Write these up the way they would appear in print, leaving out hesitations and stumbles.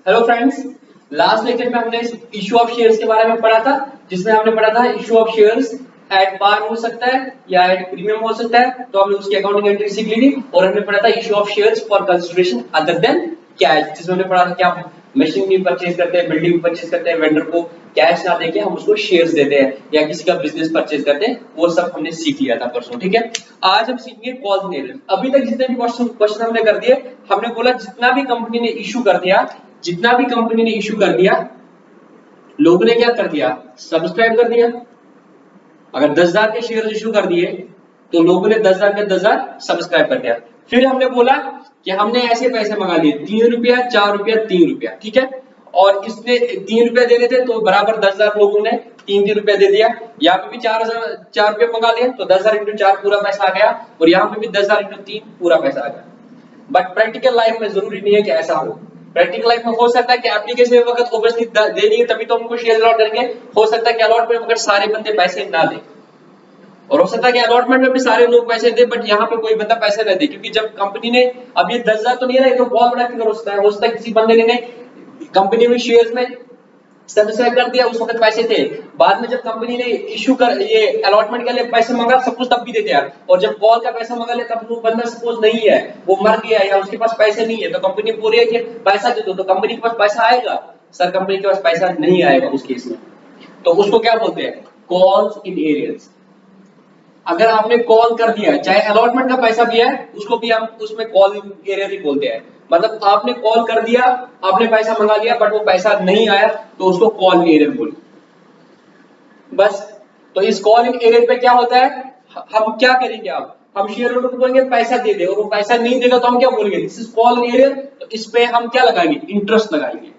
Hello friends, last lecture में हमने issue of shares के बारे में पढ़ा था, जिसमें हमने पढ़ा था issue of shares at par हो सकता है या एट प्रीमियम हो सकता है। तो हमने उसकी अकाउंटिंग एंट्री सीख ली थी और हमने पढ़ा था issue of shares for consideration other than cash, जिसमें हमने पढ़ा था कि हम मशीन भी परचेज करते हैं, बिल्डिंग भी परचेज करते हैं, वेंडर को कैश ना देके हम उसको शेयर्स देते हैं या किसी का बिजनेस परचेज करते हैं, वो सब हमने सीख लिया था परसों। ठीक है, आज हम सीखेंगे कॉल्स एंड एरर्स। अभी तक जितने भी क्वेश्चन हमने कर दिए, हमने बोला जितना भी कंपनी ने इशू कर दिया, लोगों ने क्या कर दिया, सब्सक्राइब कर दिया। अगर 10,000 के शेयर इशू कर दिए तो लोगों ने 10,000 के 10,000 सब्सक्राइब कर दिया। फिर हमने बोला कि हमने ऐसे पैसे मंगा लिए 3 रुपया, 4 रुपया, 3 रुपया, ठीक है, और इसने 3 रुपया देने थे तो बराबर 10,000 लोगों ने 3 रुपया दे दिया। यहाँ पे भी 4 रुपया मंगा लिया तो 10,000 इंटू 4 पूरा पैसा आ गया, और यहाँ पे भी 10,000 इंटू 3 पूरा पैसा आ गया। बट प्रैक्टिकल लाइफ में जरूरी नहीं है कि ऐसा हो। प्रैक्टिकल लाइफ में हो सकता है कि एप्लीकेशन वक्त ऑब्वियसली देनी है तभी तो हमको शेयर अलॉट करेंगे। हो सकता है कि अलॉटमेंट में अगर सारे बंदे पैसे ना दे, और हो सकता है कि अलॉटमेंट में भी सारे लोग पैसे दे बट यहाँ पे कोई बंदा पैसे न दे, क्योंकि जब कंपनी ने अब ये 10,000 तो नहीं रहा, तो बहुत बड़ा फिगर हो सकता है किसी बंदे ने कंपनी में शेयर्स में सब्सक्राइब कर दिया, उस वक्त पैसे थे, बाद में जब कंपनी ने इशू कर ये अलॉटमेंट के लिए पैसे मांगा सपोज तब भी देते यार, और जब कॉल का पैसा मांगा ले तब वो बंदा सपोज नहीं है, वो मर गया या उसके पास पैसे नहीं है, तो कंपनी पूरी है कि पैसा दे दो, तो कंपनी के पास पैसा आएगा। सर कंपनी के पास पैसा नहीं आएगा उस केस में, तो उसको क्या बोलते हैं, कॉल्स इन एरियर्स। अगर आपने कॉल कर दिया है, चाहे अलॉटमेंट का पैसा भी है, उसको भी हम उसमें कॉल इन एरियर ही बोलते हैं। मतलब आपने कॉल कर दिया, आपने पैसा मंगा लिया बट वो पैसा नहीं आया तो उसको कॉल इन एरियर बोलते बस। तो इस कॉल इन एरियर पे क्या होता है, हम क्या करेंगे, अब हम शेयर होल्डर को बोलेंगे पैसा दे दे, और वो पैसा नहीं देगा तो हम क्या बोलेंगे, this is call in arrear. तो इस पे हम क्या लगाएंगे, इंटरेस्ट लगाएंगे।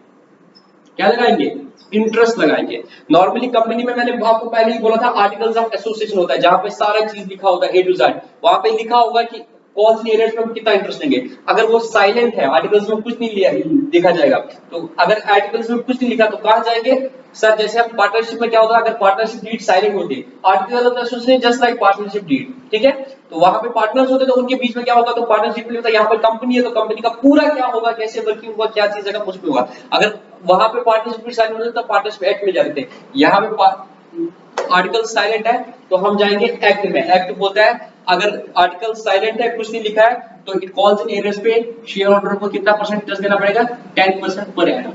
क्या लगाएंगे, इंटरेस्ट लगाएंगे। नॉर्मली कंपनी में मैंने आपको पहले ही बोला था आर्टिकल्स ऑफ एसोसिएशन होता है, जहां पे सारा चीज लिखा होता है A to Z। वहां पे लिखा होगा कि कॉल्स इन एरियर्स में हम कितना इंटरेस्ट लेंगे। अगर वो साइलेंट है, आर्टिकल्स में कुछ नहीं लिया देखा जाएगा, तो अगर आर्टिकल्स में कुछ नहीं लिखा तो कहां जाएंगे सर। जैसे हम पार्टनरशिप में क्या होता है, अगर पार्टनरशिप डीड साइलेंट होती है, article of association just like partnership deed, ठीक है, तो वहां पे पार्टनर्स होते तो उनके बीच में क्या होगा, तो पार्टनरशिप होता है। यहाँ पे कंपनी है तो कंपनी का पूरा क्या होगा, कैसे वर्किंग होगा, क्या चीज है, कुछ भी होगा। अगर वहां पे पार्टनरशिप साइलेंट होते तो पार्टनरशिप एक्ट में जाते थे। यहाँ पे आर्टिकल साइलेंट है तो हम जाएंगे एक्ट में। एक्ट बोलता है अगर आर्टिकल साइलेंट है, कुछ नहीं लिखा है, तो इट कॉल्स इन एरियर्स पे शेयर होल्डर को कितना परसेंट इंटरेस्ट देना पड़ेगा, 10% पर एनम।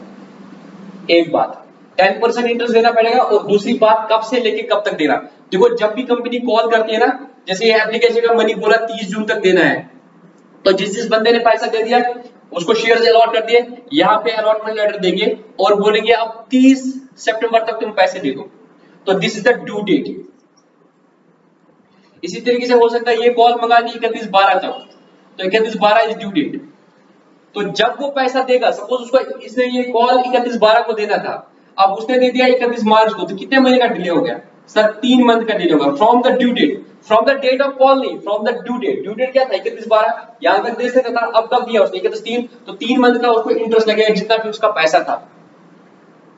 एक बात 10% इंटरेस्ट देना पड़ेगा, और दूसरी बात कब से लेके कब तक देना। देखो जब भी कंपनी कॉल करती है ना, जैसे ये एप्लीकेशन का मनी बोला 30 जून तक देना है, तो जिस बंदे ने पैसा दे दिया उसको शेयर अलॉट कर दिए, यहाँ पे अलॉटमेंट लेटर देंगे और बोलेंगे अब 30 सितंबर तक तुम पैसे दे दो, तो this is the due date. इसी तरीके से हो सकता है ये कॉल मंगा ली 31/12 तक, तो 31/12 इज ड्यू डेट। तो जब वो पैसा देगा, सपोज उसको इसने ये कॉल 31/12 को देना था, अब उसने दे दिया 31 मार्च को, तो कितने महीने का डिले हो गया सर, 3 मंथ का डिले होगा। From the due date, from the date of call नहीं, from the due date. Due date क्या था, 31/12, यहां तक दे सकता था, अब कब दिया उसने 31/3, तो 3 मंथ का उसको इंटरेस्ट लगेगा जितना भी उसका पैसा था,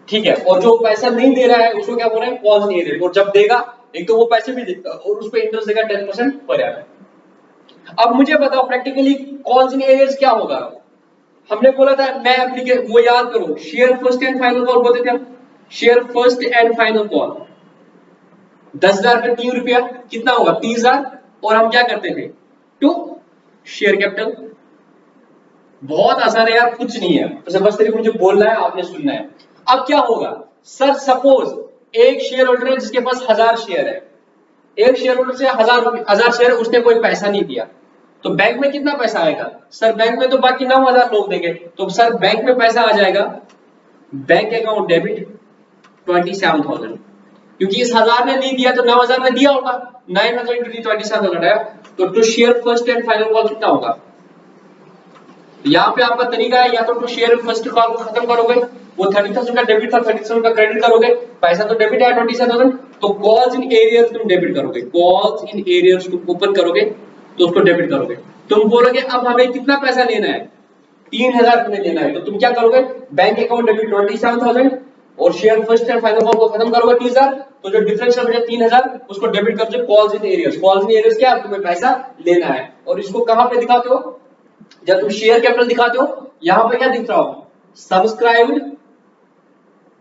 ठीक है। और जो पैसा नहीं दे रहा है उसको क्या बोल रहे हैं, कॉल्स इन एरियर। और जब देगा, एक तो वो पैसे भी देगा और उस पे इंटरेस्ट देगा 10% पर एनम। अब मुझे बताओ प्रैक्टिकली कॉल्स इन एरियर्स क्या होगा। हमने बोला था, मैं एप्लीकेशन वो याद करो, share first and final call बोलते थे हम, share first and final call. 10,000 पे 3 रुपया कितना होगा, 30,000, और हम क्या करते थे, टू शेयर कैपिटल। बहुत आसान है यार, कुछ नहीं है, बस तरीके मुझे बोलना है, आपने सुनना है। अब क्या होगा सर, सपोज एक शेयर होल्डर है जिसके पास 1000 शेयर है, एक शेयर होल्डर से 1000 शेयर, उसने कोई पैसा नहीं दिया, तो बैंक में कितना पैसा आएगा सर, बैंक में तो बाकी 9,000 लोग देंगे, तो सर बैंक में पैसा आ जाएगा, बैंक अकाउंट डेबिट 27,000, क्योंकि इस 1000 ने नहीं दिया तो 9,000 ने दिया होगा, 9,000 into 27,000 है, तो to share first and final call कितना होगा। यहाँ पे आपका तरीका है, या तो टू शेयर फर्स्ट कॉल को खत्म करोगे, वो 30,000 का डेबिट था 30,000 का क्रेडिट करोगे, पैसा तो डेबिट है 27,000, तो कॉल्स इन एरियर्स तुम डेबिट करोगे, कॉल्स इन एरियर्स तुम ओपन करोगे तो उसको डेबिट करोगे। तुम बोलोगे अब हमें कितना पैसा लेना है, 3,000 तुम्हें लेना है, तो तुम क्या करोगे, बैंक अकाउंट डेबिट 27,000 और share first and final call को खत्म करोगे 30,000, तो जो डिफरेंस है 3,000 उसको डेबिट कर दो calls in arrears. Calls in arrears क्या, तुम्हें पैसा लेना है, और इसको कहां पे दिखाते हो, जब तुम शेयर कैपिटल दिखाते हो, यहां पे क्या दिख रहा हो, subscribed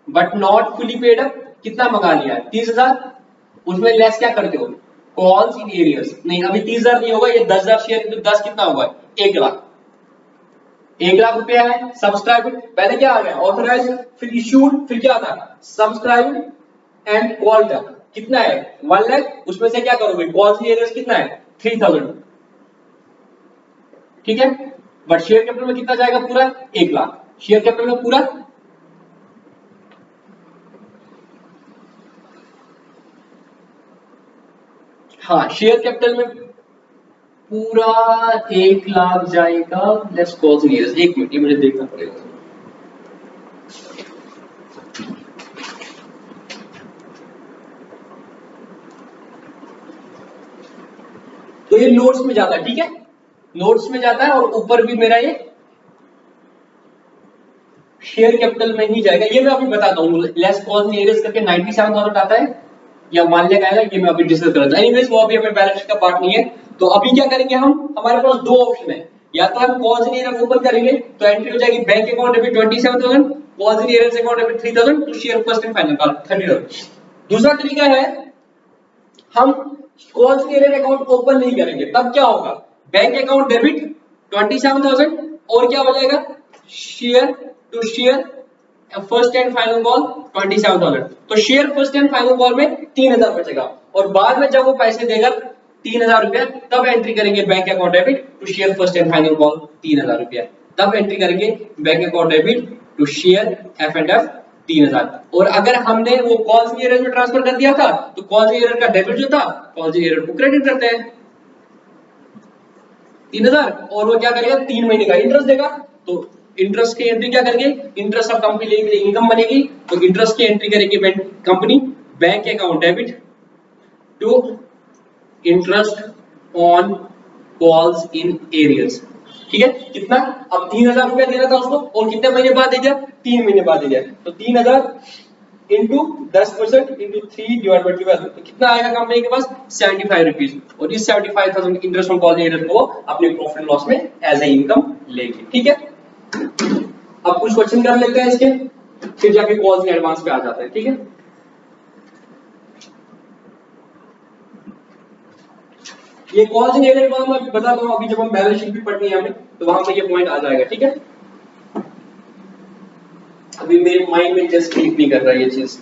but not fully paid up, कितना मंगा लिया 30,000, उसमें लेस क्या करते हो कॉल्स इन एरियर्स, नहीं अभी 30,000 नहीं होगा, ये 10,000 शेयर तो 10 कितना होगा 1 लाख, 1 लाख रुपया है सब्सक्राइब, पहले क्या आ गया ऑथराइज, फिर इशूड, फिर क्या था सब्सक्राइब एंड कॉल्ड, कितना है 1 लाख, उसमें से क्या करोगे कॉल्स इन एरियर्स कितना है 3,000, ठीक है, बट शेयर कैपिटल में कितना जाएगा पूरा 1 लाख, शेयर कैपिटल में पूरा हाँ शेयर कैपिटल में पूरा 1 लाख जाएगा, let's calls in arrears, 1 minute ये मुझे देखना पड़ेगा, तो ये नोट्स में जाता है, ठीक है नोट्स में जाता है और ऊपर भी मेरा ये शेयर कैपिटल में ही जाएगा, ये मैं अभी बताता हूँ, लेस कॉल्स इन एरियर्स करके 97,000 आता है या 1 लाख आएगा, ये मैं अभी डिस्कस करूंगा, एनीवेज वो अभी हमें बैलेंस शीट का पार्ट नहीं है, तो अभी क्या करेंगे हम, हमारे पास दो ऑप्शन है, या तो हम कॉल्स इन एरियर्स ओपन करेंगे तो एंट्री हो जाएगी bank account debit 27,000, calls in arrears account debit 3,000 to share first and final call 30,000। दूसरा तरीका है हम calls in arrear account open नहीं करेंगे, तब क्या होगा बैंक अकाउंट डेबिट 27,000 और क्या हो जाएगा share to share first and final call 27,000, तो share first and final call में 3,000 बचेगा और बाद में जब वो पैसे देगा 3,000 रुपया तब एंट्री करेंगे bank account debit to share first and final call 3,000 रुपया, तब एंट्री करेंगे bank account debit to share F and F 3,000, और अगर हमने वो कॉल्स इन एरियर में ट्रांसफर कर दिया था तो कॉल्स इन एरियर का डेबिट जो था कॉल्स इन एरियर को क्रेडिट करते हैं 3,000 और वो क्या करेगा 3 महीने का इंटरेस्ट देगा, तो इंटरेस्ट की एंट्री क्या करेंगे, इंटरेस्ट ऑफ कंपनी लेंगे, इनकम बनेगी तो इंटरेस्ट की एंट्री करेगी company bank account debit to interest on calls in arrears, ठीक है कितना, अब 3,000 रुपया देना था उसको और कितने महीने बाद दे दिया 3 महीने बाद दे दिया, तो 3,000 इंटू 10% इंटू 3 डिवाइड बाई 12, तो कितना आएगा कंपनी के पास 75 रुपीज, और इस 75,000 इंटरेस्ट ऑन कॉल एरियर को अपने प्रॉफिट एंड लॉस में एज ए इनकम लेंगे, ठीक है। अब कुछ क्वेश्चन कर लेते हैं इसके, फिर जाके कॉल्स इन एडवांस पे आ जाते हैं, ठीक है। ये कॉल्स इन एरियर मैं अभी बताता हूं, अभी जब हम बैलेंस शीट भी पढ़नी है हमें तो वहां पे ये पॉइंट आ जाएगा, ठीक है। अभी मेरे माइंड में जस्ट क्लिक नहीं कर रहा है ये चीज,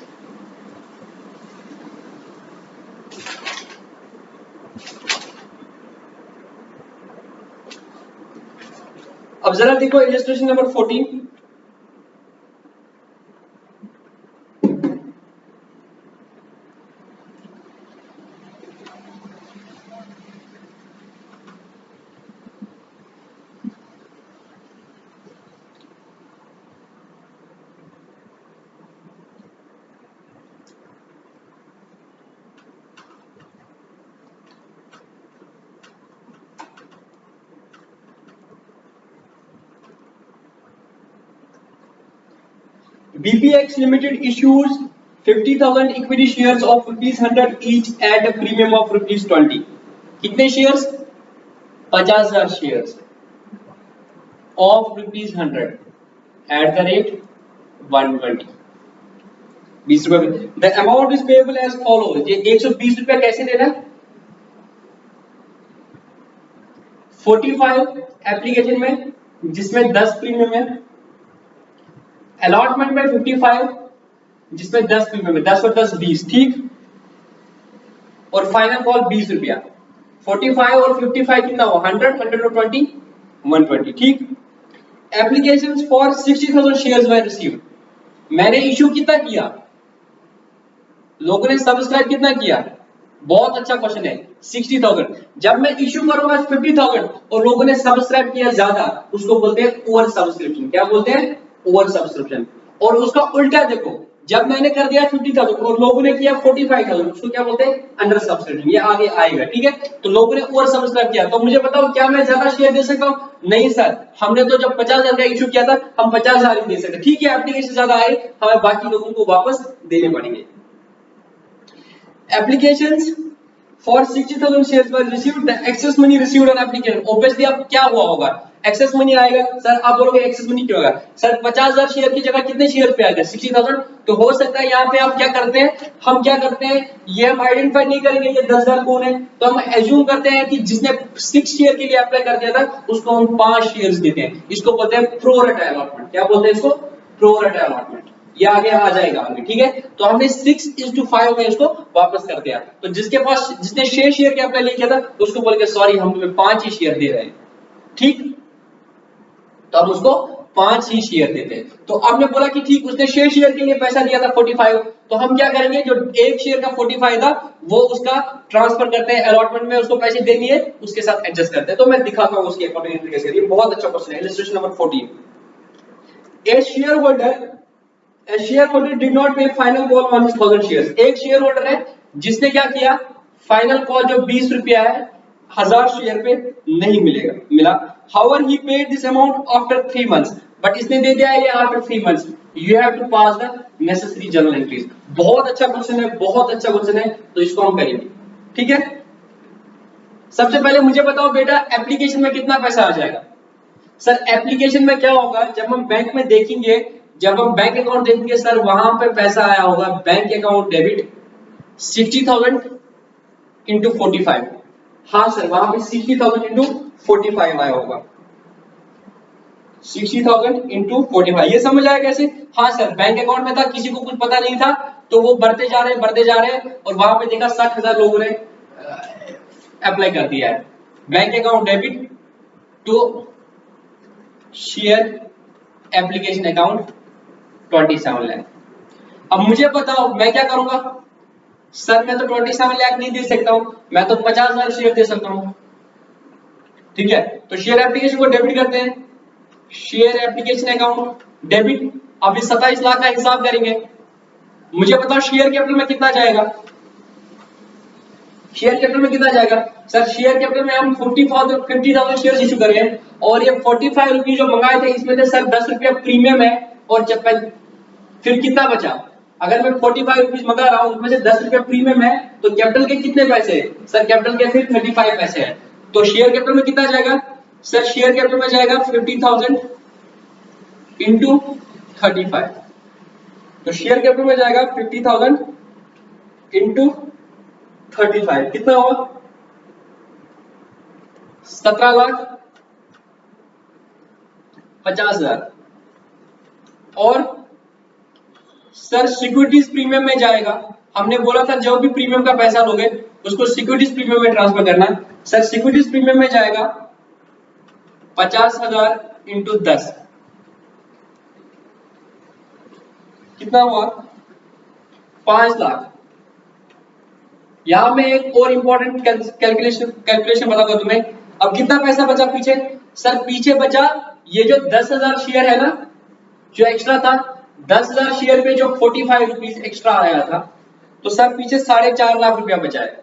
अब जरा देखो illustration number 14, BPX Limited issues 50,000 equity shares of ₹100 each at a premium of ₹20। कितने shares 50,000 shares of ₹100 at the rate 120, 20 रुपए। The amount is payable as follows, ये 120 रुपया कैसे देना है 45 एप्लीकेशन में जिसमें 10 प्रीमियम है, अलॉटमेंट में 55 जिसमें 10 प्रीमियम है, 10 और 10 20, ठीक, और फाइनल कॉल 20 रुपया, 45 और 55 कितना हुआ 100, 100 और 20 120, ठीक। Applications for 60,000 shares were received, मैंने इशू कितना किया, लोगों ने सब्सक्राइब कितना किया, बहुत अच्छा क्वेश्चन है 60,000, जब मैं इशू करूंगा 50,000 और लोगों ने सब्सक्राइब किया ज्यादा उसको बोलते हैं ओवर सब्सक्रिप्शन, क्या बोलते हैं ओवर सब्सक्रिप्शन, और उसका उल्टा देखो जब मैंने कर दिया 50,000 और लोगों ने किया 45,000 उसको क्या बोलते हैं अंडर सब्सक्रिप्शन, ये आगे आएगा, ठीक है। तो लोगों ने ओवर सब्सक्राइब किया, तो मुझे बताओ क्या मैं ज्यादा शेयर दे सकता हूं, नहीं सर, हमने तो जब 50,000 का इशू किया था हम 50,000 ही दे सकते, ठीक है, एप्लीकेशन ज्यादा आए हमें बाकी लोगों को वापस देने पड़ेंगे। Applications for 60,000 shares were received, the excess money received on application, obviously अब क्या हुआ होगा एक्सेस मनी आएगा। सर आप बोलोगे एक्सेस मनी क्यों आएगा? सर 50,000 शेयर की जगह कितने शेयर पे आएगा? 60,000। तो हो सकता है यहाँ पे आप क्या करते हैं, हम क्या करते हैं, ये हम आइडेंटिफाई नहीं करेंगे ये 10,000 कौन है, तो हम एज्यूम करते हैं कि जिसने 6 शेयर के लिए अप्लाई कर दिया था उसको हम 5 शेयर्स देते हैं। इसको बोलते हैं प्रो रेटा अलॉटमेंट। क्या बोलते हैं इसको? प्रो रेटा अलॉटमेंट। ये आगे आ जाएगा आगे, ठीक है। तो हमने 6:5 में इसको वापस कर दिया। तो जिसके पास जिसने 6 शेयर के अप्लाई नहीं किया था उसको बोल के सॉरी हम तुम्हें 5 ही शेयर दे रहे हैं, ठीक। तो हम उसको 5 ही शेयर देते हैं। तो आपने बोला कि ठीक उसने 6 शेयर के लिए पैसा दिया था 45, तो हम क्या करेंगे, जो एक शेयर का 45 था वो उसका ट्रांसफर करते हैं अलॉटमेंट में, उसको पैसे दे दिए, उसके साथ एडजस्ट करते हैं। तो मैं दिखाता हूं उसकी अकॉर्डिंग कैसे करिए। बहुत अच्छा क्वेश्चन है, illustration number 14। A shareholder did not pay final call on his 1000 shares। एक शेयर होल्डर है जिसने क्या किया, फाइनल कॉल जो 20 रुपया है 1000 शेयर पे नहीं मिला। However, he paid this amount after 3 months, but इसने दे दिया है ये after 3 months। You have to pass the necessary journal entries। बहुत अच्छा क्वेश्चन है, बहुत अच्छा क्वेश्चन है, तो इसको हम करेंगे, ठीक है। सबसे पहले मुझे बताओ बेटा एप्लीकेशन में कितना पैसा आ जाएगा। सर एप्लीकेशन में क्या होगा, जब हम बैंक में देखेंगे, जब हम बैंक अकाउंट देखेंगे सर वहां पे पैसा आया होगा बैंक अकाउंट डेबिट 60,000 इंटू 45। हाँ सर वहां पे 60,000 इंटू 45 आया होगा, 60,000 इंटू 45। ये समझ आया कैसे? हाँ सर बैंक अकाउंट में था, किसी को कुछ पता नहीं था, तो वो बढ़ते जा रहे और वहां पे देखा 60,000 लोगों ने अप्लाई कर दिया है। Bank account debit to share application account 27 lakh. अब मुझे बताओ मैं क्या करूंगा, सर मैं तो 27 लाख नहीं दे सकता हूं, मैं तो 50,000 शेयर दे सकता हूं, ठीक है। तो शेयर एप्लीकेशन को डेबिट करते हैं, शेयर एप्लीकेशन अकाउंट डेबिट। अब इस 27 लाख का हिसाब करेंगे। मुझे बताओ शेयर कैपिटल में कितना जाएगा, शेयर कैपिटल में कितना जाएगा। सर शेयर कैपिटल में हम 50,000 शेयर इशू करेंगे और ये 45 रुपीज जो मंगाए थे इसमें से सर 10 रुपया प्रीमियम है और फिर कितना बचा। अगर मैं 45 रुपीज मंगा रहा हूं उसमें से 10 रुपया प्रीमियम है तो कैपिटल के कितने पैसे है, सर कैपिटल के फिर 35 पैसे है। तो शेयर कैपिटल में कितना जाएगा, सर शेयर कैपिटल में जाएगा 50,000 इंटू 35। तो शेयर कैपिटल में जाएगा 50,000 इंटू 35, कितना हुआ 17,50,000। और सर सिक्योरिटीज प्रीमियम में जाएगा, हमने बोला था जो भी प्रीमियम का पैसा लोगे उसको सिक्योरिटीज प्रीमियम में ट्रांसफर करना है। सर सिक्योरिटीज प्रीमियम में जाएगा 50,000 इंटू 10, कितना हुआ 5 लाख। यहां में एक और इंपॉर्टेंट कैलकुलेशन बताऊंगा तुम्हें। अब कितना पैसा बचा पीछे, सर पीछे बचा ये जो 10,000 शेयर है ना जो एक्स्ट्रा था, 10,000 शेयर पे जो 45 रुपीज एक्स्ट्रा आया था, तो सर पीछे 4.5 लाख रुपया बचा है।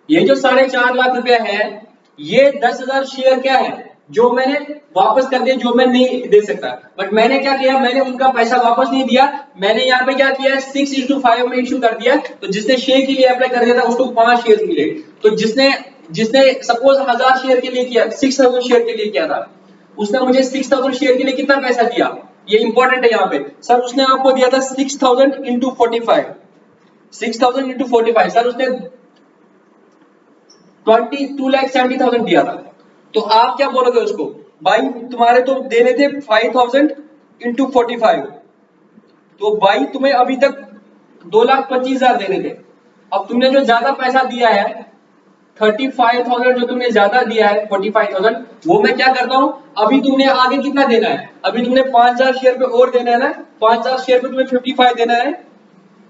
ये जो 4.5 लाख रुपया है ये 10,000 शेयर क्या है जो मैंने वापस कर दिया, जो मैं नहीं दे सकता। बट मैंने क्या किया, मैंने उनका पैसा वापस नहीं दिया, मैंने यहाँ पे क्या किया 6:5 में इशू कर दिया। तो जिसने शेयर के लिए अप्लाई कर दिया था उसको 5 शेयर मिले। तो जिसने सपोज 1000 शेयर के लिए किया, 6,000 शेयर के लिए किया था, उसने मुझे 6,000 शेयर के लिए कितना पैसा दिया, ये इंपॉर्टेंट है यहाँ पे। सर उसने आपको दिया था 6,000 इंटू 45, 6,000 इंटू 45, सर उसने 2,70,000 दिया था। तो आप क्या बोलोगे उसको, भाई तुम्हारे तो देने थे 5,000 इंटू 45, तो भाई तुम्हें अभी तक 2,25,000 देने थे। अब तुमने जो ज्यादा पैसा दिया है 35,000 जो तुमने ज्यादा दिया है 45,000, वो मैं क्या करता हूं, अभी तुमने आगे कितना देना है, अभी तुमने 5,000 शेयर पे और देना है ना, 5,000 शेयर पे तुम्हें 55 देना है,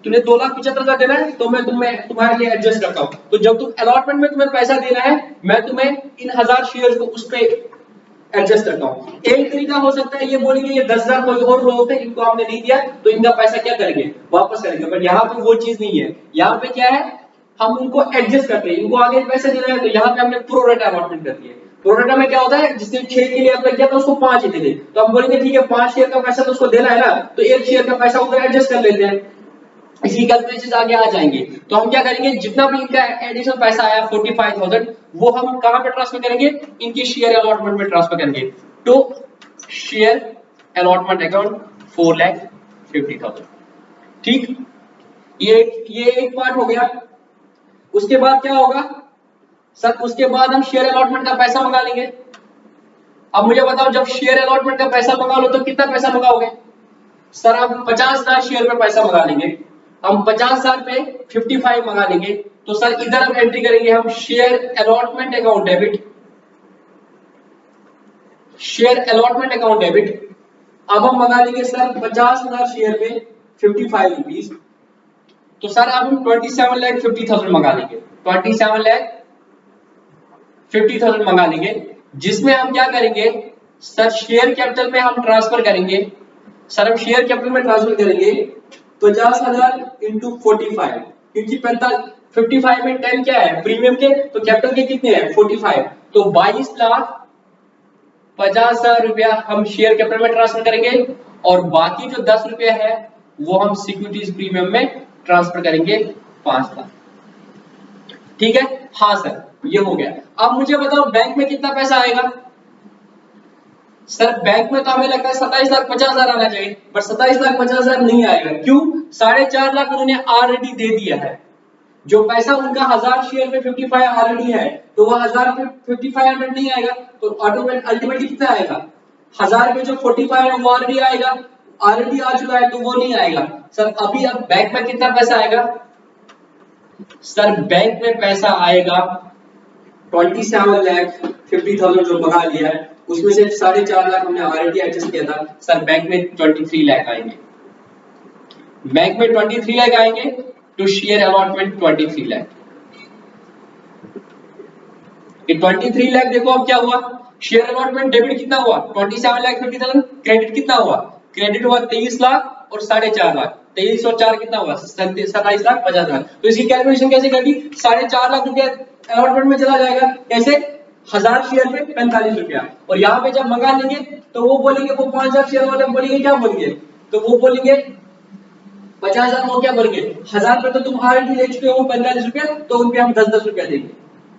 तुम्हें 2,75,000 देना है, तो मैं तुम्हारे लिए एडजस्ट करता हूं। तो जब तुम अलॉटमेंट में तुम्हें पैसा देना है मैं तुम्हें इन 1000 शेयर को उस पे एडजस्ट करता हूं। एक तरीका हो सकता है ये बोलेंगे ये 10,000 कोई और लोग थे इनको हमने नहीं दिया तो इनका पैसा क्या करेंगे, वापस करेंगे। बट यहाँ पे वो चीज नहीं है, यहाँ पे क्या है हम उनको एडजस्ट करते हैं, इनको आगे पैसे देना है तो यहाँ पे हमने प्रो रेटा अलॉटमेंट कर दिया। प्रो रेटा में क्या होता है, जिसने 6 के लिए अप्लाई किया था उसको 5 ही दे दे, तो हम बोलेंगे ठीक है 5 शेयर का पैसा तो उसको देना है ना, तो 1 शेयर का पैसा उधर एडजस्ट कर लेते हैं। इसी कैलकुलेशन आगे आ जाएंगे। तो हम क्या करेंगे, जितना भी इनका एडिशनल पैसा आया 45,000 वो हम कहां पे ट्रांसफर करेंगे, इनकी शेयर अलॉटमेंट में ट्रांसफर करेंगे। तो शेयर अलॉटमेंट अकाउंट 4,50,000। ठीक, ये एक पार्ट हो गया। उसके बाद क्या होगा सर, उसके बाद हम शेयर अलॉटमेंट का पैसा मंगा लेंगे। अब मुझे बताओ, जब शेयर अलॉटमेंट का पैसा मंगा लो तो कितना पैसा मंगाओगे सर? हम 50,000 शेयर पे पैसा मंगा लेंगे। हम 50,000 पे 55 मंगा लेंगे। तो सर इधर हम एंट्री करेंगे, हम share allotment account debit, share allotment account debit. अब हम मंगा लेंगे सर 50,000 शेयर पे 55 रुपीज। तो सर अब हम 27,50,000 मंगा लेंगे, 27,50,000 मंगा लेंगे, जिसमें हम क्या करेंगे सर, शेयर कैपिटल में हम ट्रांसफर करेंगे। सर हम शेयर कैपिटल में ट्रांसफर करेंगे 50,000 इंटू 45, क्योंकि 55 में 10 क्या है प्रीमियम के, तो कैपिटल के कितने हैं 45, तो 22,50,000 रुपया हम शेयर कैपिटल में ट्रांसफर करेंगे, और बाकी जो 10 रुपया है वो हम सिक्योरिटीज प्रीमियम में ट्रांसफर करेंगे 5 लाख। ठीक है, हाँ सर ये हो गया। अब मुझे बताओ बैंक में कितना पैसा आएगा सर? बैंक में तो हमें लगता है 27,50,000 आना चाहिए, पर 27,50,000 नहीं आएगा। क्यों? 4.5 लाख उन्होंने ऑलरेडी दे दिया है। जो पैसा उनका 1000 शेयर में 55 ऑलरेडी है, तो वो 1000 पे 55 नहीं आएगा, तो अल्टीमेटली कितना आएगा 1000 पे जो 45 है वो ऑलरेडी आएगा, ऑलरेडी आ चुका है तो वो नहीं आएगा। सर अभी अब बैंक में कितना पैसा आएगा सर? बैंक में पैसा आएगा 27,50,000 जो मंगा लिया है, उसमें से 4.5 लाख हमने ऑलरेडी एडजस्ट किया था। सर बैंक में 23 लाख आएंगे, बैंक में 23 लाख आएंगे, to share allotment 23 lakh. 23 lakh देखो अब क्या हुआ, शेयर अलॉटमेंट डेबिट कितना हुआ 27,50,000, क्रेडिट कितना हुआ, क्रेडिट हुआ 23 लाख और 4.5 लाख, 23 और 4 कितना हुआ 27,50,000। तो इसकी कैलकुलेशन कैसे करनी, 4.5 लाख रुपया अलॉटमेंट में चला जाएगा, कैसे 1000 शेयर पे 45 रुपया, और यहाँ पे जब मंगा लेंगे तो वो बोलेंगे, वो 5,000 शेयर वाले बोलेंगे क्या बोलेंगे, तो वो बोलेंगे 50,000 वो क्या बोलेंगे 1000 पे तो तुम ऑलरेडी ले चुके हो 45 रुपया, तो उनपे हम 10-10 रुपया देंगे,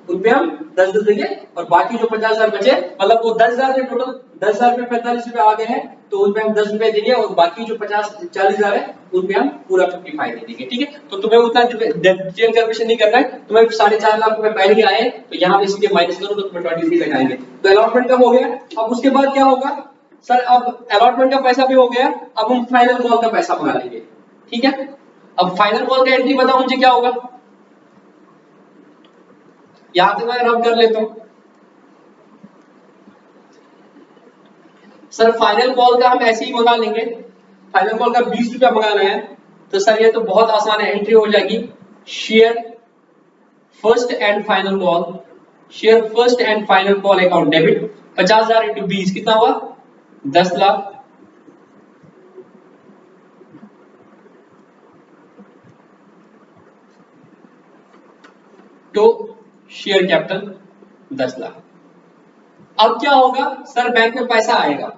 उनपे हम 10-10 देंगे, और बाकी जो 50,000 बचे, मतलब वो 10,000 में टोटल 10,000 में 45 रुपया आ गए हैं, तो उनपे हम 10 रुपए देंगे, और बाकी जो 40,000 है उनपे हम पूरा 55 दे देंगे। ठीक है, तो तुम्हें उतना डिटेल कैलकुलेशन नहीं करना है, तुम्हें 4.5 लाख रुपए पहले ही आए, तो यहाँ पे इसलिए माइनस करो तो तुम्हें 23 लगाएंगे। तो अलॉटमेंट का हो गया। अब उसके बाद क्या होगा सर, अब अलॉटमेंट का पैसा भी हो गया, अब हम फाइनल कॉल का पैसा मंगा लेंगे। ठीक है, अब फाइनल कॉल का एंट्री बताओ मुझे क्या होगा, यहां पे मैं रब कर लेता हूं सर। फाइनल कॉल का हम ऐसे ही मंगा लेंगे, फाइनल कॉल का 20 रुपया मंगाना है, तो सर ये तो बहुत आसान है, एंट्री हो जाएगी share first and final call, share first and final call account debit 50,000 into 20 कितना हुआ 10 लाख, तो शेयर कैपिटल 10 लाख। अब क्या होगा सर, बैंक में पैसा आएगा,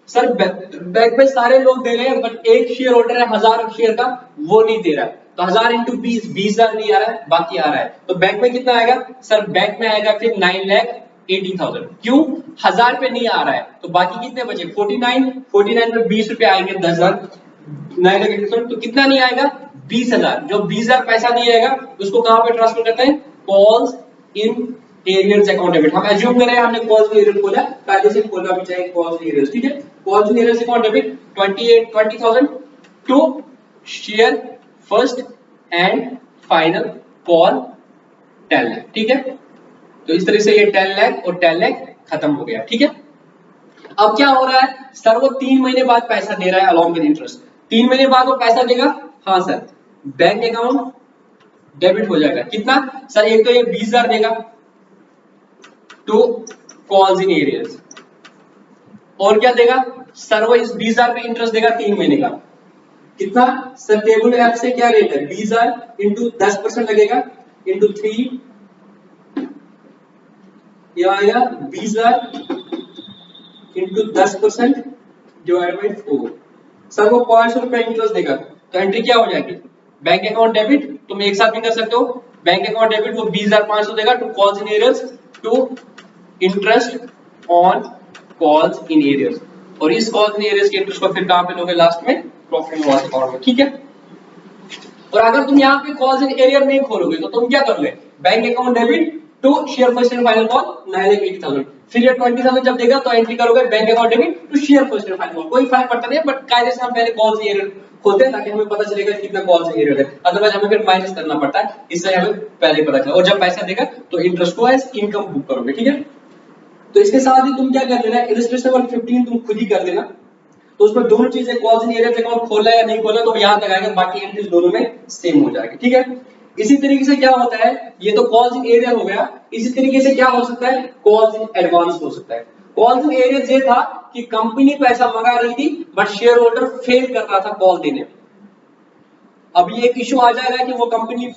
सर बैंक में सारे लोग दे रहे हैं, बट एक शेयर होल्डर है 1000 शेयर का, वो नहीं दे रहा है, तो 1000 इंटू 20,000 नहीं आ रहा है, बाकी आ रहा है, तो बैंक में कितना आएगा सर? बैंक में आएगा फिर 9,80,000। क्यों? 1000 पे नहीं आ रहा है, तो बाकी कितने बचे 49 में 20 रुपए आएंगे 10,000, 9,80,000, तो कितना नहीं आएगा 20,000। जो 20,000 पैसा नहीं आएगा उसको कहां पे ट्रांसफर करते हैं, calls in arrears account debit. हम एज्यूम कर रहे हैं हमने कॉल्स इन एरियर खोला, कायदे से खोलना भी चाहिए कॉल्स इन एरियर्स। ठीक है, calls in arrears account debit 20,000 to share first and final call 10 lakh. ठीक है, तो इस तरह से ये 10 लाख और 10 लाख खत्म हो गया। ठीक है, अब क्या हो रहा है सर, वो 3 महीने बाद पैसा दे रहा है अलॉन्ग विद इंटरेस्ट, 3 महीने बाद वो पैसा देगा। हाँ सर, बैंक अकाउंट डेबिट हो जाएगा, कितना सर? एक तो ये 20,000 देगा टू कॉल्स इन एरियर्स, और क्या देगा सर? वो इस 20,000 पे इंटरेस्ट देगा 3 महीने का, कितना सर? टेबल ऐप से क्या रेट है 20,000 इंटू 10% लगेगा इंटू 3, ये आएगा 20,000 इंटू 10% डिवाइड बाई 4। सर वो 500 रुपए इंटरेस्ट देगा, तो एंट्री क्या हो जाएगी बैंक अकाउंट डेबिट तुम एक साथ भी कर सकते हो, बैंक अकाउंट डेबिट वो 20,500 देगा to calls in arrears, to interest on calls in arrears, और इस कॉल्स इन एरियर्स के इंटरेस्ट को फिर कहां पे लोगे, लास्ट में प्रॉफिट एंड लॉस अकाउंट में, ठीक है। और अगर तुम यहाँ पे कॉल्स इन एरियर नहीं खोलोगे तो तुम क्या करोगे, bank account debit to share first and final call 9,80,000, फिर ये 20,000 जब देगा तो एंट्री करोगे bank account debit to share first and final call, कोई फर्क पड़ता नहीं है, बट कायदे से हम पहले कॉल्स इन एरियर खोलते हैं ताकि हमें पता चलेगा कितना कॉल्स इन एरियर है, अदरवाइज हमें फिर माइनस करना पड़ता है, इसलिए हमें पहले पता चला, और जब पैसा देगा तो इंटरेस्ट को एज इनकम बुक करोगे, ठीक है। तो इसके साथ ही तुम क्या कर लेना, इलस्ट्रेशन नंबर 15 तुम खुद ही कर लेना, तो उसमें दोनों चीजें कॉल्स इन एरियर अकाउंट खोला या नहीं खोला तो यहां तक आएगा, बाकी एंट्रीज दोनों में सेम हो जाएगी, ठीक है। इसी तरीके से क्या होता है, ये तो कॉल्स इन एरियर हो गया, इसी तरीके से क्या हो सकता है, कॉल्स इन एडवांस हो सकता है। कॉल्स इन एरियर ये था कि कंपनी पैसा मंगा रही थी बट शेयर होल्डर फेल कर रहा था कॉल देने में, अब ये एक इशू आ जाएगा कि वो कंपनी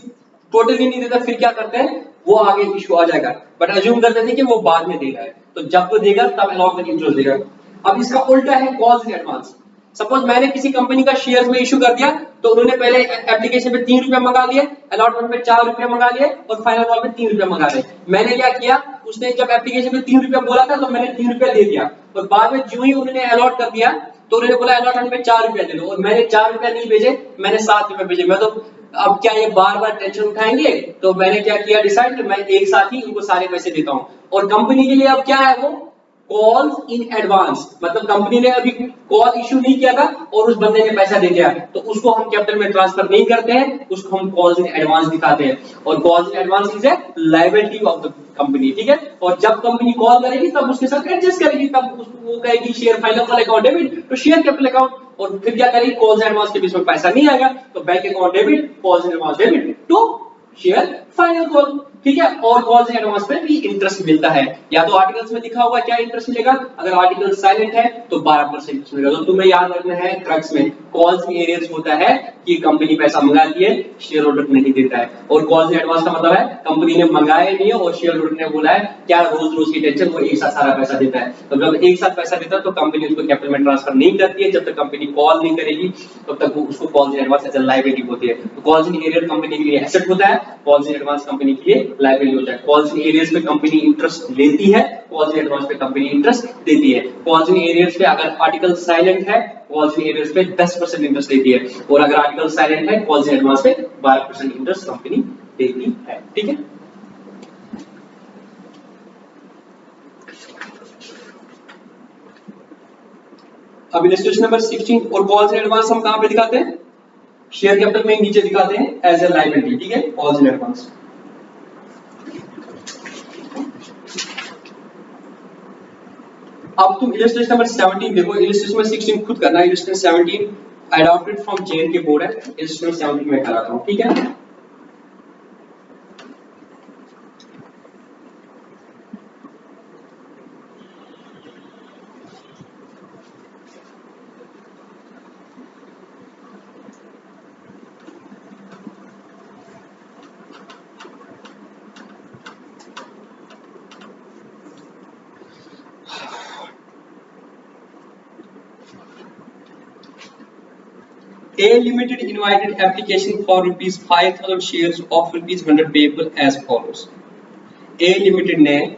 टोटली नहीं देता, फिर क्या करते हैं, वो आगे इशू आ जाएगा, बट अज्यूम करते थे कि वो बाद में देगा, तो जब वो देगा तब अलॉन्ग विद इंटरेस्ट देगा। अब इसका उल्टा है कॉल्स इन एडवांस, सपोज मैंने किसी कंपनी का शेयर्स में इशू कर दिया, तो उन्होंने पहले एप्लीकेशन पे 3 रुपए मंगा लिए, अलॉटमेंट पे 4 रुपए मंगा लिए, और फाइनल कॉल पे 3 रुपए मंगा लिए। मैंने क्या किया, उसने जब एप्लीकेशन पे 3 रुपए बोला था तो मैंने 3 रुपए दे दिया, और बाद में जो ही उन्होंने अलॉट कर दिया तो उन्होंने बोला अलॉटमेंट पे 4 रुपए दे दो, और मैंने 4 रुपए नहीं भेजे, मैंने 7 रुपए भेजे। मैं तो अब क्या ये बार बार टेंशन उठाएंगे, तो मैंने क्या किया डिसाइड, मैं एक साथ ही उनको सारे पैसे देता हूं। और कंपनी के लिए अब क्या है, वो कॉल्स इन एडवांस, मतलब कंपनी ने अभी कॉल इशू नहीं किया था और उस बंदे ने पैसा दे दिया, तो उसको हम कैपिटल में ट्रांसफर नहीं करते हैं, उसको हम कॉल्स इन एडवांस दिखाते हैं, और calls in advance is a liability of the company, ठीक है। और जब कंपनी कॉल करेगी तब उसके साथ एडजस्ट करेगी, तब उसको वो कहेगी share final call account debit तो शेयर कैपिटल अकाउंट, और फिर क्या करेगी, कॉल्स इन एडवांस के बीच में पैसा नहीं आएगा तो bank account debit, calls in advance debit to share final call, ठीक है। और कॉल्स इन एडवांस पे भी इंटरेस्ट मिलता है, या तो आर्टिकल्स में लिखा होगा क्या इंटरेस्ट मिलेगा, अगर आर्टिकल साइलेंट है तो 12% मिलेगा। तो तुम्हें याद रखना है क्रक्स में, कॉल्स इन एरियर्स होता है कि कंपनी पैसा मंगाती है, शेयर होल्डर नहीं देता है, और कॉल्स इन एडवांस का मतलब है कंपनी ने मंगाया नहीं है और शेयर होल्डर ने बोला है क्या रोज रोज की टेंशन, वो एक साथ सारा पैसा देता है। तो जब एक साथ पैसा देता है तो कंपनी उसको कैपिटल में ट्रांसफर नहीं करती है, जब तक कंपनी कॉल नहीं करेगी तब तक वो उसको calls in advance as a liability होती है। तो कॉल्स इन एरियर कंपनी के लिए एसेट होता है, कॉल्स इन एडवांस कंपनी के लिए लायबिलिटी होता है। कॉल्स इन एरियर्स पे कंपनी इंटरेस्ट लेती है, कॉल्स इन एडवांस पे कंपनी इंटरेस्ट देती है। कॉल्स इन एरियर्स पे अगर आर्टिकल साइलेंट है, कॉल्स इन एरियर्स पे 10% इंटरेस्ट देती है, और अगर आर्टिकल साइलेंट है, कॉल्स इन एडवांस पे 12% इंटरेस्ट कंपनी देती है, ठीक है। अब इलस्ट्रेशन नंबर 16 और कॉल्स इन एडवांस हम कहां पे दिखाते हैं, शेयर कैपिटल में नीचे दिखाते हैं एज ए लायबिलिटी, ठीक है, कॉल्स इन एडवांस। अब तुम इलस्ट्रेशन नंबर 17 देखो, इलस्ट्रेशन नंबर 16 खुद करना है, illustration 17 adopted from JNK board है, इलस्ट्रेशन 17 में कराता हूं, ठीक है। A Limited invited application for rupees 5,000 shares of rupees 100 payable as follows. A Limited ने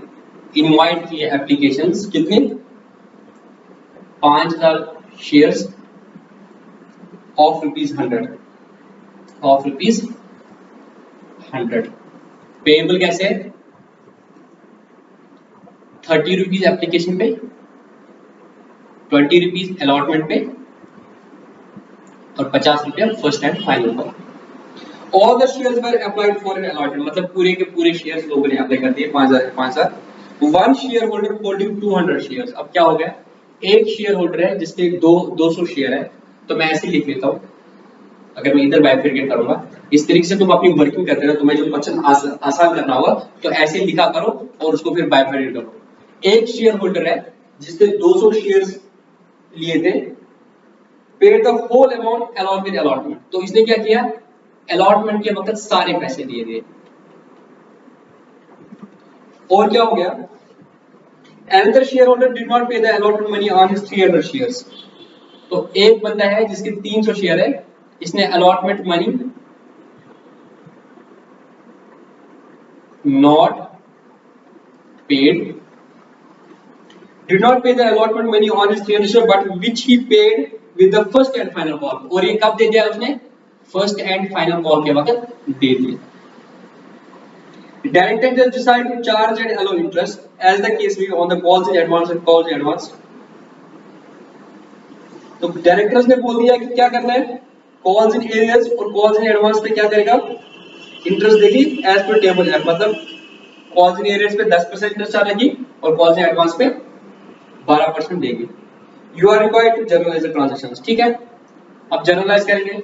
इनवाइट किए एप्लीकेशंस कितने, 5,000 शेयर्स ऑफ रुपीज 100 पेएबल कैसे है, 30 रुपीज एप्लीकेशन पे, 20 रुपीज अलॉटमेंट पे, और 50 रुपया फर्स्ट एंड फाइनल पर। All the shares were applied for an allotment, मतलब पूरे के पूरे शेयर्स लोगों ने अप्लाई कर दिए 5,000। One share holder holding 200 shares, अब क्या हो गया, एक शेयर होल्डर है जिसके 200 शेयर है, तो मैं ऐसे लिख लेता हूं, अगर मैं इधर बाइफरकेट करूंगा, इस तरीके से तुम अपनी वर्किंग करते हो, तुम्हें जो क्वेश्चन आसान करना होगा तो ऐसे लिखा करो और उसको फिर बाइफरकेट करो। एक शेयर होल्डर है जिसने 200 शेयर्स लिए थे, paid the whole amount along with allotment, तो इसने क्या किया, अलॉटमेंट के वक्त सारे पैसे दिए दिए। और क्या हो गया, another shareholder did not pay the allotted money on his 300 shares, तो एक बंदा है जिसके 300 शेयर है, इसने allotment money not paid, did not pay the allotment money on his 300 share but which he paid with the first and final call. और ये कब दे दिया उसने? फर्स्ट एंड फाइनल कॉल के वक्त दे दिया. Director just decide to charge and allow interest as the case may be on the calls in advance and calls in advance. तो directors ने बोल दिया कि क्या करना है, कॉल्स इन एरियर्स और कॉल्स इन एडवांस पे क्या करेगा, इंटरेस्ट देगी एज पर टेबल है. मतलब कॉल्स इन एरियर्स पे 10% इंटरेस्ट चार्ज और कॉल्स इन एडवांस पे 12% देगी. You are required to journalise the transactions. ठीक है, अब जर्नलाइज करेंगे.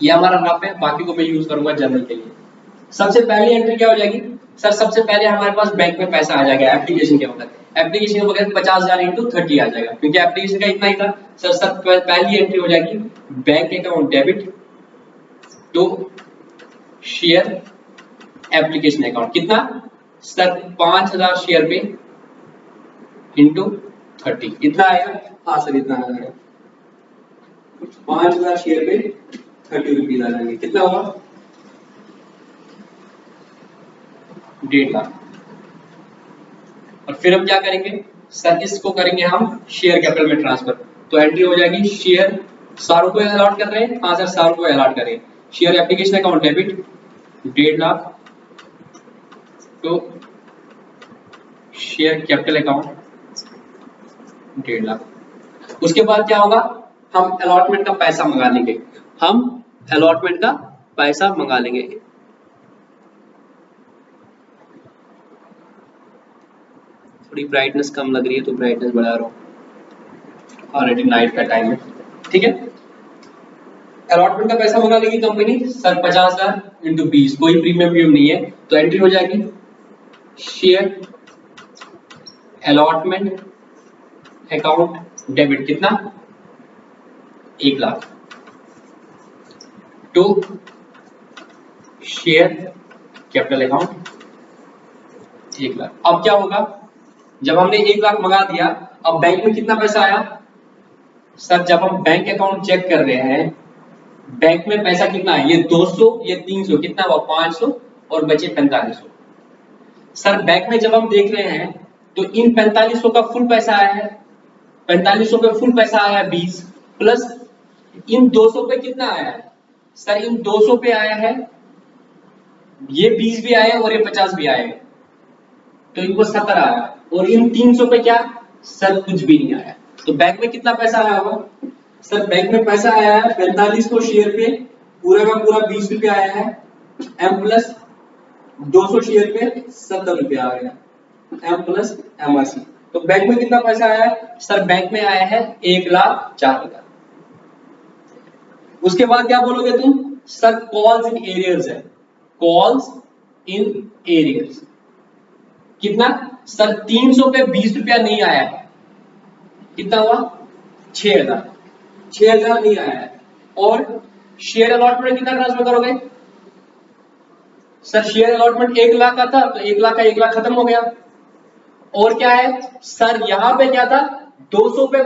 ये हमारा रफ है, बाकी को मैं यूज करूंगा जर्नल के लिए. सबसे पहली एंट्री क्या हो जाएगी सर? सबसे पहले हमारे पास बैंक में पैसा आ जाएगा एप्लीकेशन के वक्त. एप्लीकेशन के वक्त 50,000 इंटू 30 आ जाएगा क्योंकि एप्लीकेशन का इतना ही था. सर सब पहली एंट्री हो जाएगी bank account debit to share application account. कितना सर? 5,000 शेयर पे इंटू 30 इतना आएगा. हाँ सर इतना आ जाएगा. 5,000 शेयर पे 30 रुपीज आ जाएंगे. कितना हुआ? 1.5 लाख. और फिर हम क्या करेंगे सर? इसको करेंगे हम शेयर कैपिटल में ट्रांसफर. तो एंट्री हो जाएगी शेयर सारों को अलॉट कर रहे हैं. हाँ सर सारों को अलॉट करें. Share application account debit 1.5 lakh तो शेयर कैपिटल अकाउंट 1.5 लाख. उसके बाद क्या होगा? हम अलॉटमेंट का पैसा मंगा लेंगे. हम अलॉटमेंट का पैसा मंगा लेंगे. थोड़ी ब्राइटनेस कम लग रही है तो ब्राइटनेस बढ़ा रहा हूँ. ऑलरेडी नाइट का टाइम है. ठीक है, अलॉटमेंट का पैसा मंगा लेगी कंपनी. सर 50,000 इंटू 20, कोई प्रीमियम नहीं है तो एंट्री हो जाएगी शेयर अलॉटमेंट अकाउंट डेबिट. कितना? 1 lakh to share capital account 1 lakh. अब क्या होगा? जब हमने 1 लाख मंगा दिया, अब बैंक में कितना पैसा आया सर? जब हम बैंक अकाउंट चेक कर रहे हैं बैंक में पैसा कितना है? ये 200, ये 300, कितना हुआ? 500 और बचे 4500. सर बैंक में जब हम देख रहे हैं तो इन 4500 का फुल पैसा आया है. 4500 पे फुल पैसा आया 20 प्लस इन 200 पे कितना आया है सर? इन 200 पे आया है, ये 20 भी आया और ये 50 भी आया तो इनको 70 आया. और इन 300 पे क्या सर? कुछ भी नहीं आया. तो बैंक में कितना पैसा आया होगा सर? बैंक में पैसा आया है 4500 शेयर पे पूरा का पूरा 20 रुपया आया है. एम प्लस 200 शेयर पे 70 रुपया आ गया. M plus MRC. तो बैंक में कितना पैसा आया है सर? बैंक में आया है 1,04,000. उसके बाद क्या बोलोगे तुम? सर कॉल्स इन एरियर्स है. कॉल्स इन एरियर्स कितना सर? 300 पे 20 रुपया नहीं आया है. कितना हुआ? 6,000. 6,000 नहीं आया है. और शेयर अलॉटमेंट कितना ट्रांसफर करोगे सर? शेयर अलॉटमेंट 1 लाख का था तो 1 लाख का 1 लाख खत्म हो गया. और क्या है सर? यहां पे क्या था? 200 पे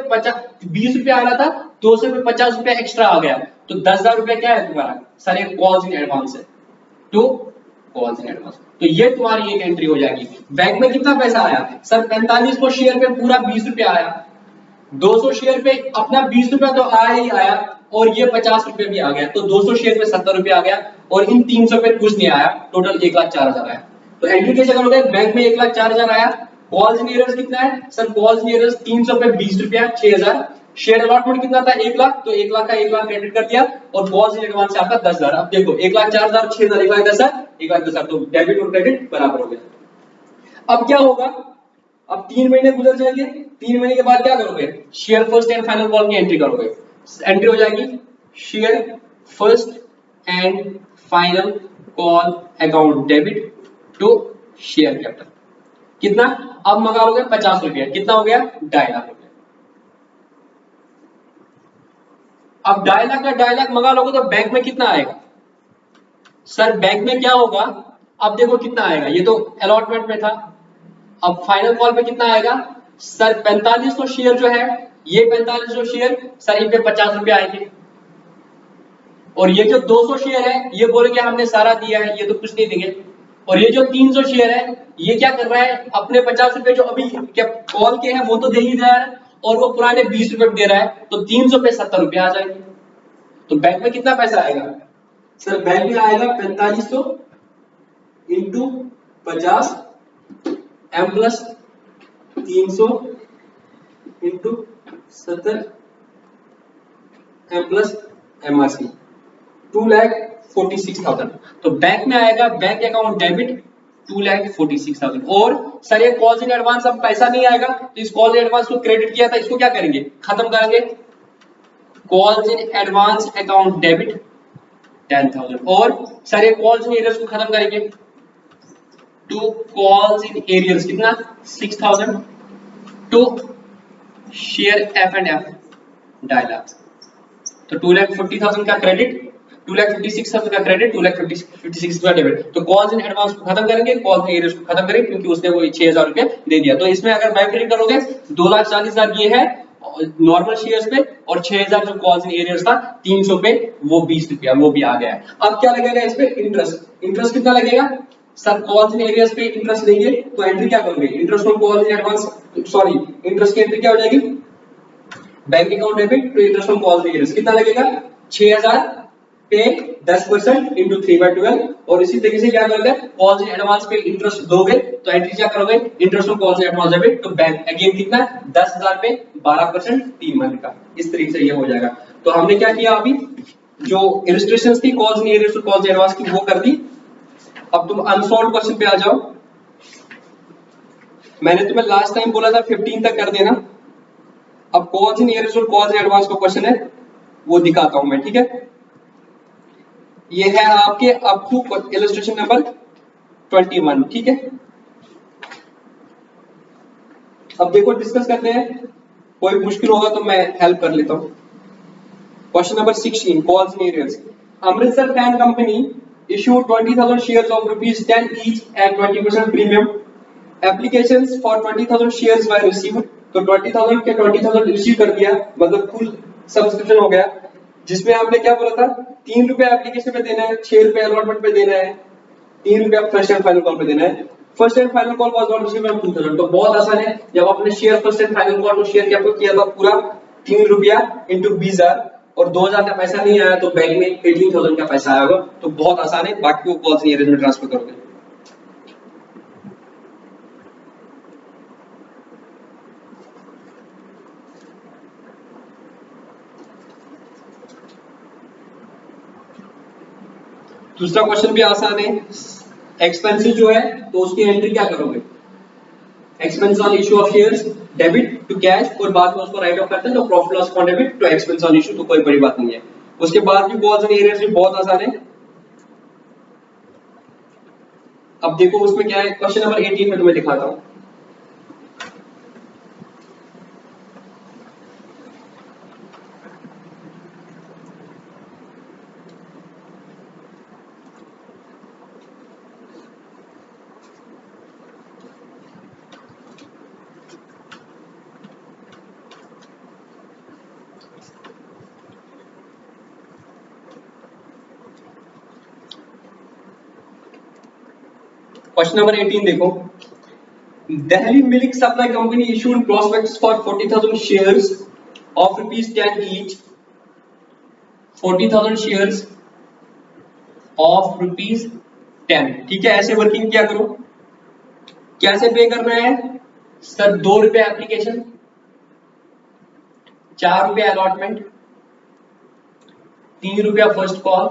20 रुपया आ रहा था, 200 पे 50 रुपया एक्स्ट्रा आ गया तो 10,000 रुपया क्या है तुम्हारा सर? ये कॉल्स इन एडवांस है. तो कॉल्स इन एडवांस तो ये तुम्हारी एक एंट्री हो जाएगी. बैंक में कितना पैसा आया सर? 4500 शेयर पे पूरा 20 रुपया आया. 200 शेयर पे अपना 20 रुपया तो आया ही आया और ये 50 रुपये भी आ गया तो 200 शेयर पे 70 रुपया आ गया और इन 300 पे कुछ नहीं आया. टोटल 1,04,000 आया. तो एंट्री कैसे करोगे? बैंक में 1,04,000 आया. कॉल्स इन एरियर्स कितना है सर? कॉल्स इन एरियर्स 300 पे 20 रुपया 6,000. शेयर अलॉटमेंट कितना था? 1 लाख. तो 1 लाख का 1 लाख क्रेडिट कर दिया और कॉल्स इन एडवांस से आपका 10,000. अब देखो 1,04,000 6,000 1,10,000 1,10,000 तो डेबिट और क्रेडिट बराबर हो गया. अब क्या होगा? अब 3 महीने गुजर जाएंगे. 3 महीने के बाद क्या करोगे? Share first and final call की एंट्री करोगे. एंट्री हो जाएगी share first and final call account debit to share capital. कितना? अब मंगा लोगे 50 रुपया. कितना हो गया? 2.5 लाख रुपया. अब 2.5 लाख का 2.5 लाख मंगा लोगे तो बैंक में कितना आएगा सर? बैंक में क्या होगा? अब देखो कितना आएगा. ये तो अलॉटमेंट में था. अब फाइनल कॉल पे कितना आएगा सर? 4500 शेयर जो है, ये 4500 शेयर सर इन पे 50 रुपए आएंगे और ये जो 200 शेयर है ये बोलेंगे हमने सारा दिया है, ये तो कुछ नहीं देंगे. और ये जो 300 शेयर है ये क्या कर रहा है, अपने 50 रुपए जो अभी क्या कॉल के हैं वो तो दे ही रहा है, और वो पुराने 20 रुपए दे रहा है, तो 300 पे 70 रुपए आ जाएंगे। तो बैंक में कितना पैसा आएगा सर, बैंक में आएगा 4500 into 50 M plus 300 into 70 M plus MRC 2,46,000। तो बैंक में आएगा बैंक अकाउंट डेबिट 2,46,000। और सर ये कॉल्स इन एडवांस अब पैसा नहीं आएगा, तो इस कॉल इन एडवांस को क्रेडिट किया था, इसको क्या करेंगे, खत्म करेंगे। Calls in advance account debit 10,000। और सर ये कॉल्स इन एरियर्स को खत्म करेंगे, टू कॉल्स इन एरियर्स कितना 6,000 to share F and F 2.5 lakh. तो 2,40,000 का क्रेडिट, 2,56,000 का क्रेडिट, 2,56,000 का डेबिट। तो कॉल्स इन एडवांस को खत्म करेंगे, कॉल्स इन एरियर्स को खत्म करेंगे, क्योंकि उसने वो 6,000 रुपए दे दिया। तो इसमें अगर बैक करोगे 2,40,000 ये है नॉर्मल शेयर्स पे, और 6,000 जो कॉल्स इन एरियर्स था 300 पे, वो 20 रुपया वो भी आ गया है। अब क्या लगेगा इस पे, इंटरेस्ट। इंटरेस्ट कितना लगेगा सर, कॉल्स इन एरियर्स पे इंटरेस्ट लेंगे तो एंट्री क्या करोगे, interest on calls in advance, sorry interest की एंट्री क्या हो जाएगी, bank account debit to interest on calls in arrears. कितना लगेगा 6,000 पे 10% इंटू 3/12। और इसी तरीके से क्या करोगे, कॉल्स इन एडवांस पे इंटरेस्ट दोगे तो एंट्री क्या करोगे, interest on calls in advance debit तो बैंक अगेन कितना 10,000 पे 12% 3 मंथ का। इस तरीके से ये हो जाएगा। तो हमने क्या किया, अभी जो इलस्ट्रेशंस थी कॉल्स इन एरियर्स और कॉल्स इन एडवांस की वो कर दी। अब तुम अनसॉल्व क्वेश्चन पे आ जाओ। मैंने तुम्हें लास्ट टाइम बोला था 15 तक कर देना। अब कॉल्स इन एरियर्स और कॉल्स इन एडवांस का क्वेश्चन है, वो दिखाता हूं मैं, ठीक है। ये है आपके अप टू इलस्ट्रेशन नंबर 21, ठीक है। अब देखो डिस्कस करते हैं, कोई मुश्किल होगा तो मैं हेल्प कर लेता हूं। Question number 16, calls in arrears. Amritsar fan company issued 20,000 shares of ₹10 each at 20% premium. Applications for 20,000 shares were received. तो 20,000 के 20,000 रिसीव कर दिया, मतलब फुल सब्सक्रिप्शन हो गया। जिसमें आपने क्या बोला था, 3 रुपए एप्लीकेशन पे देना है, 6 रुपए अलॉटमेंट पे देना है, 3 रुपया फर्स्ट एंड फाइनल कॉल पे देना है। First and final call was not received 2,000। तो बहुत आसान है, जब आपने share first and final call तो शेयर कैपिटल किया था पूरा 3 रुपया इंटू 20,000 और 2,000 का पैसा नहीं आया तो बैंक में 18,000 का पैसा आएगा। तो बहुत आसान है, बाकी वो कॉल्स इन एरियर्स में ट्रांसफर करोगे। दूसरा क्वेश्चन भी आसान है। एक्सपेंसेस जो है तो उसकी एंट्री क्या करोगे, expense on issue of shares debit to cash, और बाद में उसको राइट ऑफ करते हैं तो profit loss account debit to expense on issue, तो कोई बड़ी बात नहीं है। उसके बाद भी कॉल्स इन एरियर्स भी बहुत आसान है। अब देखो उसमें क्या है, क्वेश्चन नंबर 18 में तुम्हें दिखाता हूं। क्वेश्चन नंबर 18 देखो, Delhi Milk Supply Company issued prospectus for 40,000 shares of ₹10 each. 40,000 shares of ₹10, ठीक है। ऐसे वर्किंग क्या करो, कैसे पे करना है सर, 2 रुपए एप्लीकेशन, 4 रुपए अलॉटमेंट, 3 रुपया फर्स्ट कॉल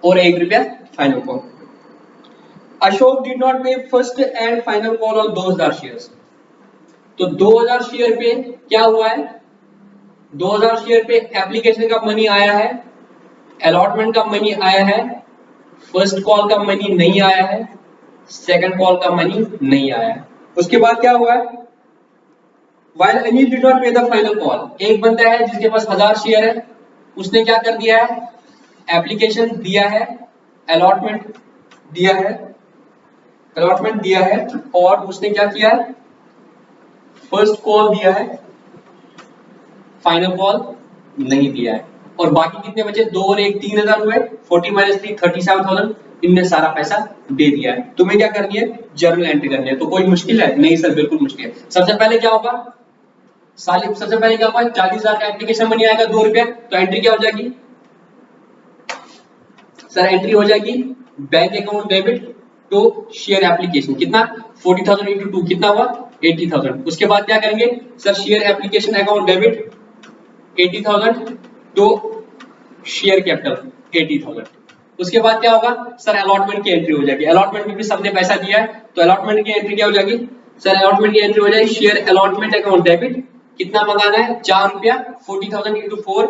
और 1 रुपया final call. Ashok did not pay first and final call on 2,000 shares. तो 2,000 शेयर पे क्या हुआ है, 2,000 शेयर पे एप्लीकेशन का मनी आया है, अलॉटमेंट का मनी आया है, फर्स्ट कॉल का मनी नहीं आया है, सेकंड कॉल का मनी नहीं आया है। उसके बाद क्या हुआ है, while Anil did not pay the final call, एक बंदा है जिसके पास 1000 शेयर है, उसने क्या कर दिया है, एप्लीकेशन दिया है, अलॉटमेंट दिया है, अलॉटमेंट दिया है, और उसने क्या किया है, फर्स्ट कॉल दिया है, फाइनल कॉल नहीं दिया है। और बाकी कितने बचे 2 और 1 3000 हुए 40 माइनस 3 37,000 इनने सारा पैसा दे दिया है। तुम्हें क्या करनी है जर्नल एंट्री करनी है। तो कोई मुश्किल है नहीं सर बिल्कुल मुश्किल है। सबसे पहले क्या होगा सबसे पहले क्या होगा 40,000 का एप्लीकेशन मनी आएगा 2 रुपया तो एंट्री क्या हो जाएगी सर एंट्री हो जाएगी bank account debit to share application कितना 40,000 इंटू 2 कितना हुआ 80,000। उसके बाद क्या करेंगे sir share application account debit 80,000 to share capital 80,000। उसके बाद क्या होगा सर अलॉटमेंट की एंट्री हो जाएगी। अलॉटमेंट में भी सबने पैसा दिया है तो अलॉटमेंट की एंट्री क्या हो जाएगी सर अलॉटमेंट की एंट्री हो जाएगी शेयर अलॉटमेंट अकाउंट डेबिट कितना मंगाना है 4 रुपया 40,000 into 4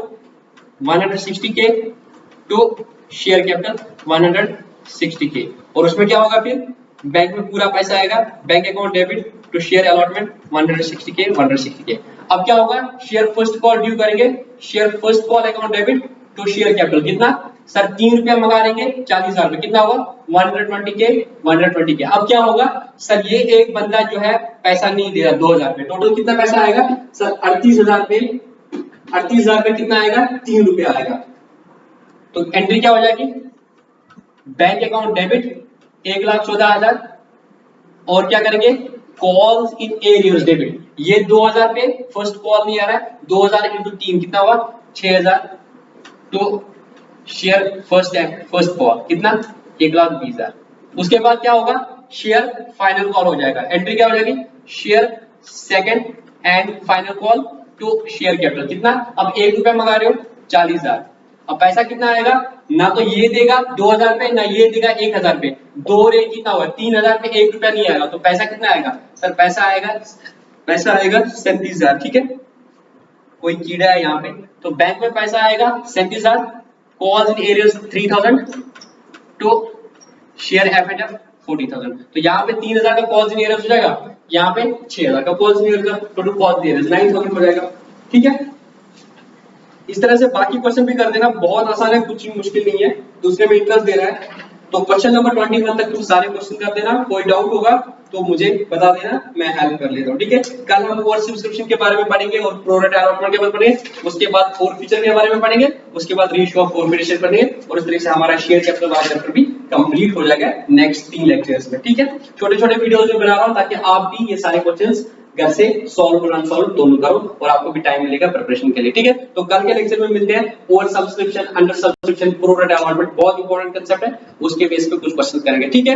160K to share capital 160K। और उसमें क्या होगा फिर बैंक में पूरा पैसा आएगा bank account debit to share allotment 160K। अब क्या होगा शेयर फर्स्ट कॉल ड्यू करेंगे share first call account debit to share capital कितना सर 3 रुपया मंगा लेंगे 40,000 में कितना होगा 120K। अब क्या होगा सर ये एक बंदा जो है पैसा नहीं दे रहा 2,000 पे टोटल कितना पैसा आएगा सर 38,000 पे 38,000 पे कितना आएगा 3 रुपया आएगा। तो एंट्री क्या हो जाएगी बैंक अकाउंट डेबिट 1,14,000 और क्या करेंगे कॉल्स इन एरियर्स डेबिट ये 2,000 पे फर्स्ट कॉल नहीं आ रहा है 2,000 इंटू 3 कितना हुआ 6,000 तो शेयर फर्स्ट कॉल कितना 1,20,000। उसके बाद क्या होगा शेयर फाइनल कॉल हो जाएगा एंट्री क्या हो जाएगी share second and final call to share capital कितना अब 1 रुपया मंगा रहे हो 40,000। अब पैसा कितना आएगा ना तो ये देगा 2,000 पे ना ये देगा 1,000 पे 2 और 1 कितना हुआ 3,000 पे 1 रुपया नहीं आएगा तो पैसा कितना आएगा सर पैसा आएगा 37,000 ठीक है। कोई कीड़ा है यहाँ पे तो बैंक में पैसा आएगा 37,000 calls in arrears 3,000 to share FNF 40,000। तो यहाँ पे 3,000 का कॉल्स इन एरियर्स हो जाएगा यहाँ पे 6,000 का calls in arrears total calls in arrears 9,000 हो जाएगा ठीक है। इस तरह से बाकी क्वेश्चन भी कर देना बहुत आसान है कुछ मुश्किल नहीं है दूसरे में इंटरेस्ट दे रहा है। तो क्वेश्चन नंबर 21 तक तुम सारे क्वेश्चन कर देना कोई डाउट होगा तो मुझे बता देना मैं हेल्प कर लेता हूँ ठीक है। कल हम ओवर सब्सक्रिप्शन के बारे में पढ़ेंगे और प्रो रेट अलॉटमेंट के बारे में पढ़ेंगे उसके बाद 4 फीचर के बारे में पढ़ेंगे उसके बाद रेशियो ऑफ फॉर्मेशन पढ़ेंगे और इस तरह से हमारा शेयर कैपिटल वाला चैप्टर भी कंप्लीट हो जाएगा नेक्स्ट 3 लेक्चर्स में ठीक है। छोटे छोटे वीडियोस में बना रहा हूँ ताकि आप भी ये सारे क्वेश्चंस घर से सॉल्व और अनसॉल्व दोनों करो और आपको भी टाइम मिलेगा प्रिपरेशन के लिए ठीक है। तो कल के लेक्चर में मिलते हैं over subscription under subscription pro rate allotment बहुत इंपॉर्टेंट कांसेप्ट है उसके बेस पे कुछ क्वेश्चन करेंगे ठीक है।